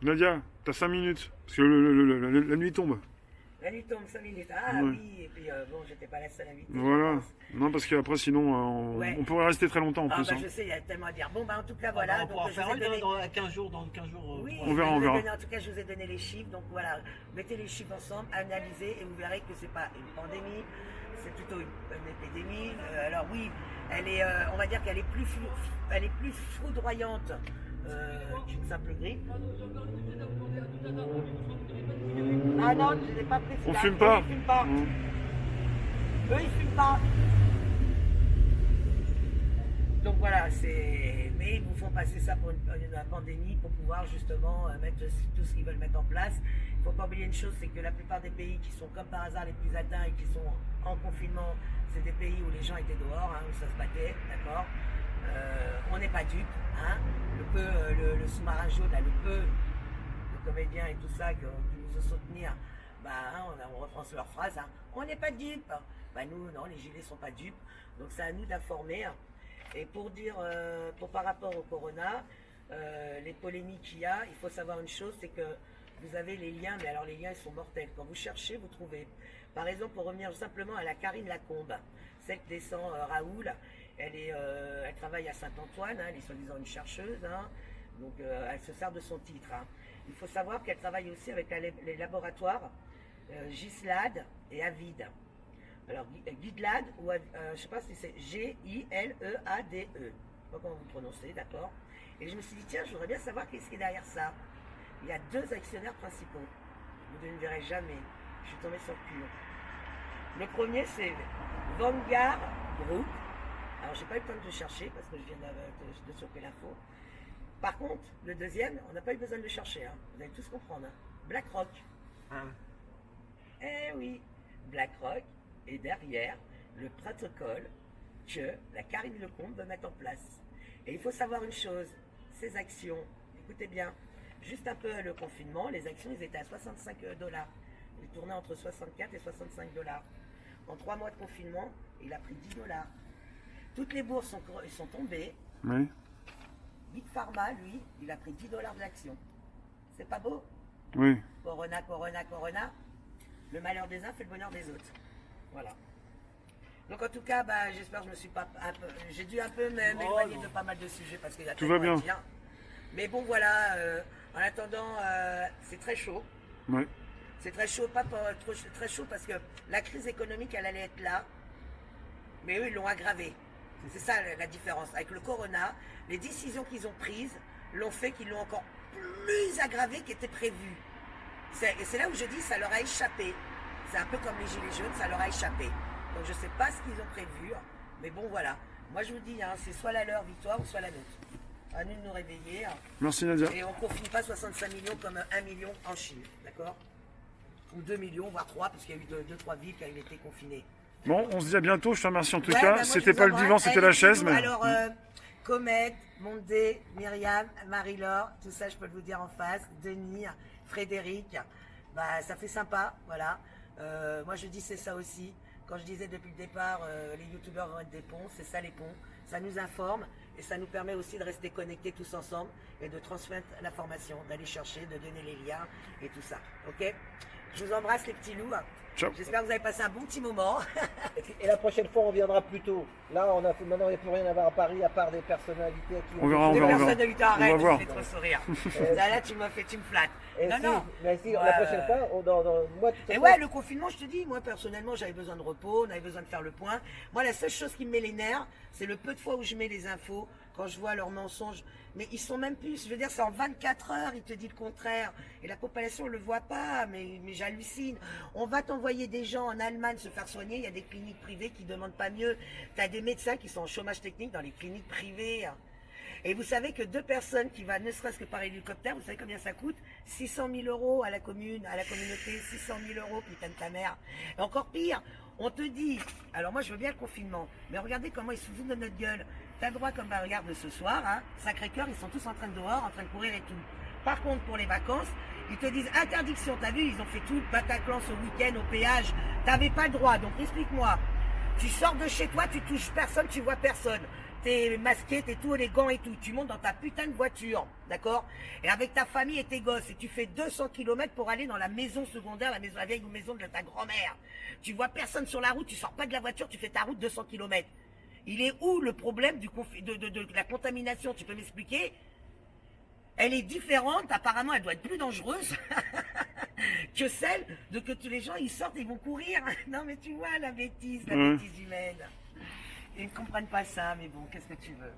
Nadia, t'as 5 minutes, parce que la nuit tombe. La nuit tombe 5 minutes. Ah Ouais. oui, et puis bon, j'étais pas la seule invitée. Voilà. Non, parce qu'après, sinon, Ouais. on pourrait rester très longtemps en Ah plus. bah hein. je sais, il y a tellement à dire. Bon bah en tout cas Ah, voilà. bah, on pourra je faire vous ai une donné- dans 15 jours. Dans 15 jours, Oui, On verra, je vous ai on verra. donné- en tout cas, je vous ai donné les chiffres. Donc voilà, mettez les chiffres ensemble, analysez et vous verrez que c'est pas une pandémie, c'est plutôt une épidémie. Alors oui, elle est, on va dire qu'elle est elle est plus foudroyante qu'une simple grippe. Ah non, je n'ai pas pris On celui-là. fume pas. Eux, ils fument pas. Mmh. Eux, ils fument pas. Donc voilà, mais ils vous font passer ça pour une pandémie pour pouvoir justement mettre tout ce qu'ils veulent mettre en place. Il ne faut pas oublier une chose, c'est que la plupart des pays qui sont comme par hasard les plus atteints et qui sont en confinement, c'est des pays où les gens étaient dehors, hein, où ça se battait, d'accord. On n'est pas dupes, hein. Le sous-marin jaune, là, le comédien et tout ça qui nous ont soutenir, bah, hein, on reprend leur phrase, hein, on n'est pas dupes. Bah nous, non, les gilets sont pas dupes, donc c'est à nous d'informer. Et pour dire, par rapport au corona, les polémiques qu'il y a, il faut savoir une chose, c'est que vous avez les liens, mais alors les liens ils sont mortels. Quand vous cherchez, vous trouvez. Par exemple, pour revenir simplement à la Karine Lacombe, celle qui descend Raoul, elle travaille à Saint-Antoine, hein, elle est soi-disant une chercheuse, hein, donc elle se sert de son titre. Hein. Il faut savoir qu'elle travaille aussi avec les laboratoires Gislad et Avid. Alors, Guidlad, ou je ne sais pas si c'est G-I-L-E-A-D-E. Je ne sais pas comment vous prononcez, d'accord. Et je me suis dit, tiens, je voudrais bien savoir qu'est-ce qui est derrière ça. Il y a deux actionnaires principaux. Vous ne le verrez jamais. Je suis tombée sur le cul. Le premier, c'est Vanguard Group. Alors, j'ai pas eu le temps de le chercher parce que je viens de choper l'info. Par contre, le deuxième, on n'a pas eu besoin de le chercher. Hein. Vous allez tous comprendre. Hein. BlackRock. Ah. Eh oui, BlackRock est derrière le protocole que la Karine Lecomte veut mettre en place. Et il faut savoir une chose, ces actions, écoutez bien, juste un peu le confinement, les actions, ils étaient à 65 $. Ils tournaient entre 64 et 65 $. En 3 mois de confinement, il a pris 10 $. Toutes les bourses sont tombées. Oui. Big Pharma, lui, il a pris 10 $ de l'action. C'est pas beau? Oui. Corona, Corona, Corona. Le malheur des uns fait le bonheur des autres. Voilà. Donc en tout cas, bah, j'espère que je me suis pas j'ai dû un peu m'éloigner de pas mal de sujets parce qu'il y a Tout va tellement à bien. dire. Mais bon voilà, en attendant, c'est très chaud. Ouais. C'est très chaud, très chaud parce que la crise économique, elle allait être là. Mais eux, ils l'ont aggravée. C'est ça la différence. Avec le corona, les décisions qu'ils ont prises l'ont fait qu'ils l'ont encore plus aggravé qu'était prévu. Et c'est là où je dis ça leur a échappé. C'est un peu comme les gilets jaunes, ça leur a échappé. Donc je ne sais pas ce qu'ils ont prévu, mais bon voilà. Moi je vous dis, hein, c'est soit leur victoire ou soit la nôtre. À nous de nous réveiller. Merci Nadia. Et on ne confine pas 65 millions comme 1 million en Chine, d'accord? Ou 2 millions, voire 3, parce qu'il y a eu 2-3 villes qui avaient été confinées. Bon, on se dit à bientôt, je te remercie en tout Ouais, cas. bah, moi, C'était je vous pas le embrasse. divan, c'était Eh, la les chaise. bisous. Mais... Alors, Comet, Mondé, Myriam, Marie-Laure, tout ça, je peux vous dire en face. Denis, Frédéric, bah, ça fait sympa, voilà. Moi, je dis c'est ça aussi. Quand je disais depuis le départ, les youtubeurs vont être des ponts, c'est ça les ponts. Ça nous informe et ça nous permet aussi de rester connectés tous ensemble et de transmettre l'information, d'aller chercher, de donner les liens et tout ça. Ok? Je vous embrasse les petits loups. Ciao. J'espère que vous avez passé un bon petit moment. Et la prochaine fois, on viendra plus tôt. Là, maintenant, il n'y a plus rien à voir à Paris, à part des personnalités à qui On verra, on Des verra. personnalités, On arrête, va voir. ça me fait trop sourire. Là, tu me flattes. Et Non, si, non. mais si, Ouais. la prochaine fois, moi, de toute Et façon, ouais, le confinement, je te dis, moi personnellement, j'avais besoin de repos, on avait besoin de faire le point. Moi, la seule chose qui me met les nerfs, c'est le peu de fois où je mets les infos, quand je vois leurs mensonges. Mais ils sont même plus, je veux dire, c'est en 24 heures, ils te disent le contraire. Et la population ne le voit pas, mais j'hallucine. On va t'envoyer des gens en Allemagne se faire soigner, il y a des cliniques privées qui ne demandent pas mieux. Tu as des médecins qui sont en chômage technique dans les cliniques privées. Et vous savez que 2 personnes qui vont ne serait-ce que par hélicoptère, vous savez combien ça coûte? 600 000 € à la commune, à la communauté, 600 000 €, putain de ta mère. Et encore pire, on te dit, alors moi je veux bien le confinement, mais regardez comment ils se foutent de notre gueule. T'as droit, comme bah, regarde ce soir, hein, Sacré-Cœur, ils sont tous en train de dehors, en train de courir et tout. Par contre, pour les vacances, ils te disent interdiction, t'as vu, ils ont fait tout le Bataclan ce week-end au péage. T'avais pas le droit, donc explique-moi. Tu sors de chez toi, tu touches personne, tu vois personne. t'es masqué, t'es tout élégant et tout. Tu montes dans ta putain de voiture, d'accord? Et avec ta famille et tes gosses, et tu fais 200 km pour aller dans la maison secondaire, la vieille maison de ta grand-mère. Tu vois personne sur la route, tu sors pas de la voiture, tu fais ta route 200 km. Il est où le problème de la contamination? Tu peux m'expliquer? Elle est différente, apparemment elle doit être plus dangereuse que celle de que tous les gens ils sortent et ils vont courir. Non mais tu vois la bêtise humaine. Ils ne comprennent pas ça, mais bon, qu'est-ce que tu veux?